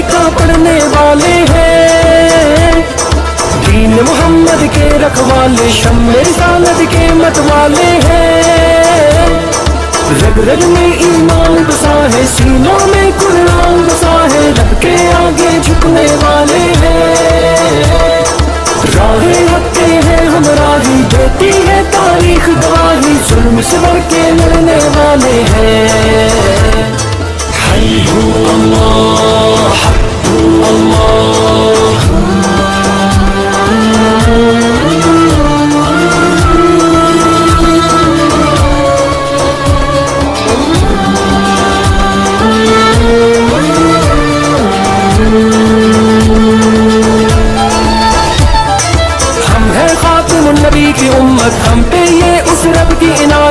का पढ़ने वाले हैं, दीन मोहम्मद के रखवाले, शम्मे रिसालत के मतवाले हैं। रग रग में ईमान बसा है, सीनों में कुरान बसा है, रब के आगे झुकने वाले हैं। राहें हक़ हैं हमराही, देती है तारीख गवाही, जुल्म से बढ़ के लड़ने वाले हैं। हई हूँ अल्लाह